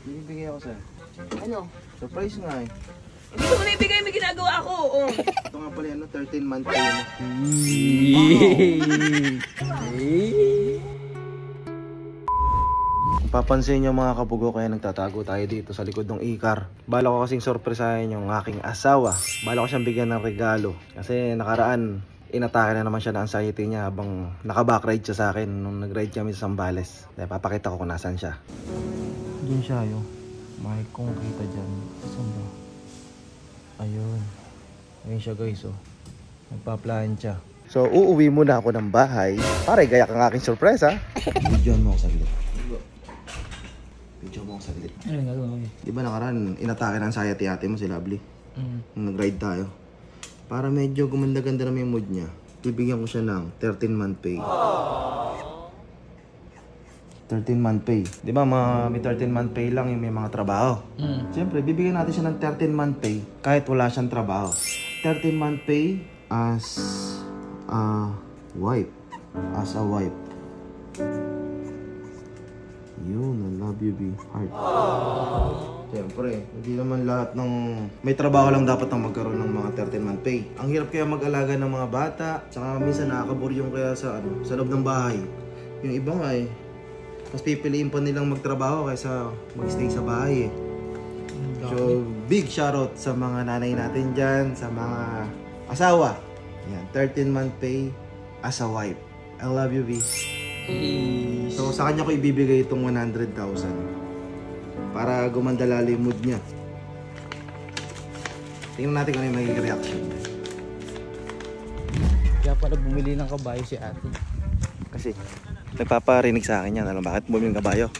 Binibigay ako sa'yo. Ano? Surprise nga eh. Hindi ko na ibigay, may ginagawa ako. Oh. Ito nga pala yan, 13-month pay mo. Papansin nyo mga kabugo, kaya nagtatago tayo dito sa likod ng ikar. Bala ko kasing sorpresahin yung aking asawa. Bala ko siyang bigyan ng regalo. Kasi nakaraan, inatake na naman siya ng anxiety niya habang naka-backride siya sa akin nung nag-ride kami sa Zambales. Papakita ko kung nasan siya. Diyan siya yun. May kong kita dyan. Saan ba? Ayun. Ayun siya guys oh. Nagpa-plancha. So uuwi muna ako ng bahay para igayak ang aking sorpresa. Videoan mo ako saglit. Video mo ako saglit. Ano yung gagawin mo? Di ba nakaraan, inatake ng anxiety ate mo si Lovely? Nung nag-ride tayo. Para medyo gumanda-ganda naman yung mood niya, bibigyan ko siya ng 13-month pay. 13-month pay. Di ba may 13-month pay lang yung may mga trabaho? Siyempre, bibigyan natin siya ng 13-month pay kahit wala siyang trabaho. 13-month pay as a wife. As a wife. Yun, I love you, be heart. Siyempre, hindi naman lahat ng may trabaho lang dapat ang magkaroon ng mga 13-month pay. Ang hirap kaya mag-alaga ng mga bata, tsaka minsan nakakaburyong kaya sa loob ng bahay. Yung iba nga eh, mas pipiliin pa nilang magtrabaho kaysa mag-stay sa bahay eh. So, big shoutout sa mga nanay natin dyan, sa mga asawa. Yan, 13-month pay as a wife. I love you, B. So sa kanya ko ibibigay itong 100,000 para gumanda lalo yung mood niya. Tingnan natin kung ano yung magiging reaction. Kaya pala bumili ng kabayo si ate. Kasi nagpaparinig sa akin yan. Alam bakit bumili ng kabayo?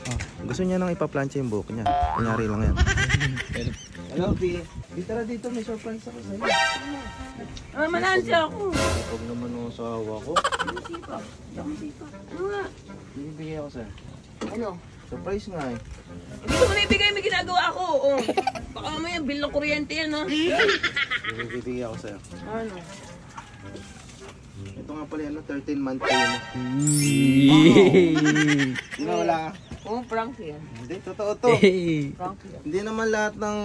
Gusto niya nang ipa-plancha yung buhok niya. Kunyari lang yan. Hello, B. Tara dito, may surprise ako sa'yo. Manansya ako. Huwag naman ang asawa ko. Sipa. Ano nga? Binibigay ako sa'yo. Ano? Surprise nga eh. Hindi ko na ibigay, may ginagawa ako. Oh. Baka mamaya bill ng kuryente yan ha. Binibigay ako sa'yo. Ano? Ito nga pala yan, 13-month pay mo. Di ba wala ka? Oh, prank yan. Hindi, totoo to. Prank yan. Hindi naman lahat ng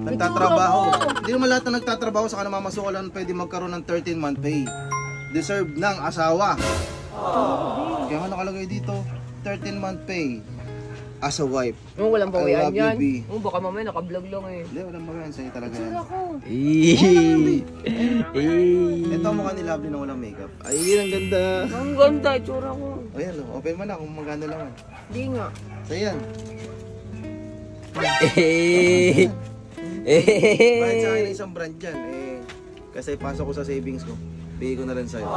nagtatrabaho. Hindi naman lahat ng nagtatrabaho sa namamasukan pwede magkaroon ng 13-month pay. Deserve ng asawa. Kaya nga nakalagay dito, 13-month pay as a wife. Oh, walang bawian yan. B. Oh, baka mamaya naka-vlog lang eh. Hindi, walang bawian sa'yo talaga yan. Ako. Ito ang mukha ni Lovely na walang makeup. Ay, ang ganda. Ang ganda, itsura ko. Ayan, open mo na kung magkano lang. Hindi nga. So yan. Bakit sa akin isang brand dyan? Kasi pasok ko sa savings ko. Bigay ko na lang sa'yo.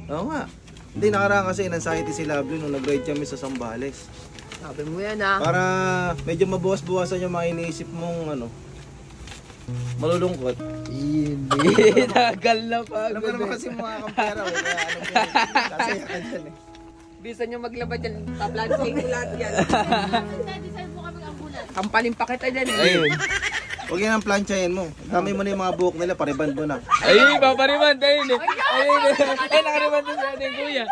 Oo nga. Hindi, nakaraan kasi in-anxiety si Lovely nung nag-ride kami sa Zambales. Sabi mo yan ha. Para medyo mabuwas-buwasan yung mga iniisip mong malulungkot. Hindi, tagal na pa. Alam ko naman kasi mga kang pera. Kasi yakan dyan eh. Bisa nyo maglaba dyan. Taplansahin ko lahat yan. Kampanin pa kita dyan eh. Ayun. Huwag yan ang planchahin mo. Dami mo na yung mga buhok nila, pariband mo na. Ay, papariman tayo eh. Ay, nakariman din sa ating kuya.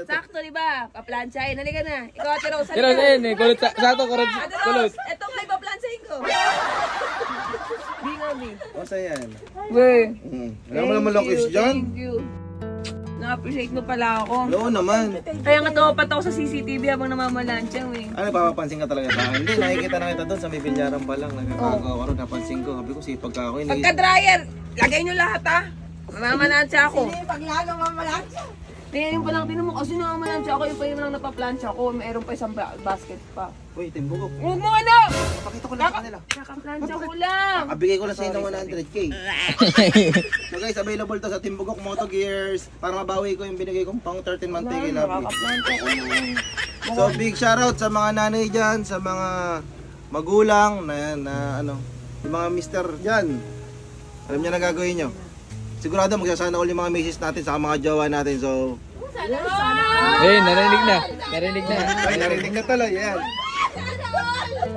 Sakto diba? Paplansyahin. Halika na. Ikaw ate Rose. Pero ayun eh, kulot sakto, kulot. Ate Rose, eto nga ipaplansyahin ko. Di nga, Bi. O sa yan. Weh. Wala mo naman lang kiss dyan. Thank you. Na-appreciate mo pala ako. Oo naman. Kaya nga tumapat ako sa CCTV habang namamalansya eh. Ano, papapansin ka talaga sa akin? Hindi, nakikita na kita doon sa may bilyaran pa lang. Nagkakagawa ko, napansin ko. Sabi ko, sipag ka ako. Pagka-dryer, lagay nyo lahat ha. Mamamalansya ako. Hindi, pag lalo mamalansya. Tingnan pa lang, tinan mo kasi namamalansya ako. Yung pa yung lang napaplansya ako. Mayroon pa isang basket pa. Uy, timbugok. Huwag mo ano! Pakita ko lang sa kanila. Nakaplansya ko lang. Kabigay ko lang sa inyo ng 100k. So guys, available to sa Timbugok Moto Gears. Para mabawi ko yung binigay kong pang 13-month pay kay Lovely. Nakaplansya ko lang. So big shoutout sa mga nanay dyan, sa mga magulang na yung mga mister dyan. Alam niyo na gagawin nyo. Sigurado magsasana ulit mga misis natin sa mga jowa natin. So Eh, narinig na. Narinig na. ay, narinig na talaga yan.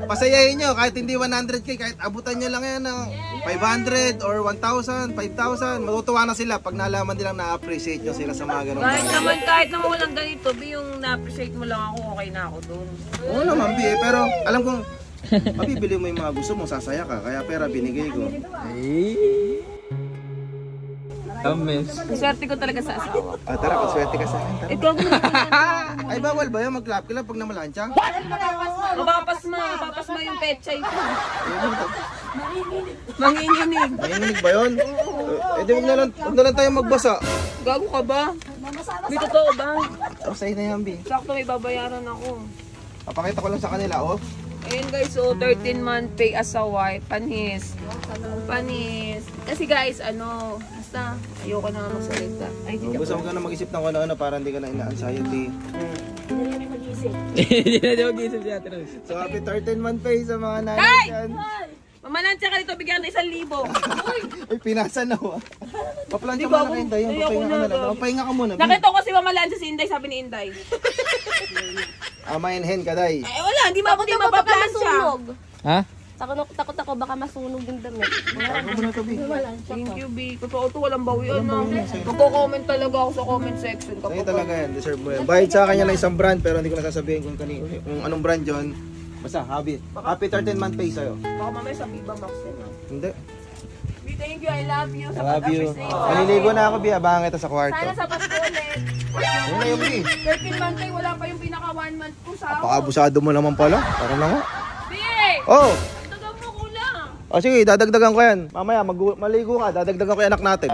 Pasayahin nyo, kahit hindi 100k, kahit abutan nyo lang yan ng 500 or 1,000, 5,000. Matutuwa na sila pag nalaman nilang na-appreciate nyo sila sa mga ganun. Kahit naman walang ganito, Bi, yung na-appreciate mo lang ako, okay na ako doon. Oo naman, Bi, pero alam kong mabibili mo yung mga gusto mo, sasaya ka. Kaya pera binigay ko. Kamis. Swerte ko talaga sa asawa. Ah, tara, paswerte ka sa akin. Tara. Ikaw Ay, bawal ba yun? Mag-clap ka lang pag namalansya? mapapasma yung pechay ko. Manginginig. Nanginginig ba yun? Eh, di huwag na lang tayo magbasa. Gago ka ba? Di totoo ba? Tapos sa'yo na yan, Bi. Sakto may babayaran ako. Papakita ko lang sa kanila, oh. Ayun guys, so 13-month pay as a wife, panis. Kasi guys, basta ayoko na magsalita. Ay, di Gusto mo ka na mag-isip ng ano-ano para hindi ka na ina-anxiety. Hindi na daw mag-isip si Ate Rose. So, happy 13-month pay sa mga nanay dyan. Mamalansya ka dito, bigyan ng 1,000. Ay, pinasa na, oh. Paplansya mo na kayo, Inday. Papahinga ka na lang. Papahinga ka muna, Bi. Nakita ko kasi mamalansya si Inday, sabi ni Inday. Amayin hen ka, Day. Ay wala, hindi mapaplansya. Ha? Takot ako, baka masunog yung damit. Ako muna to, Bi. Thank you, B. Totoo to, walang bawian na. Magko-comment talaga ako sa comment section. Sa'yo talaga yan, deserve mo yan. Bahit sa akin yan ng isang brand, pero hindi ko nasasabihin kung anong brand yun. Basta, happy 13-month pay sa'yo. Baka mamaya sa Viva Max din. Hindi. B, thank you, I love you. I love you. Maliligo na ako, Bi. Abangan kita sa kwarto. Sana sa Pasko ulit. Ayun na yung, Bi. 13-month pay, wala pa yung pinaka 1 month ko sa ako. Pakabusado mo naman pala. Parang na nga. B! Oh! Tagang mo kulang. O sige, dadagdagan ko yan. Mamaya, maligo ka, dadagdagan ko yung anak natin.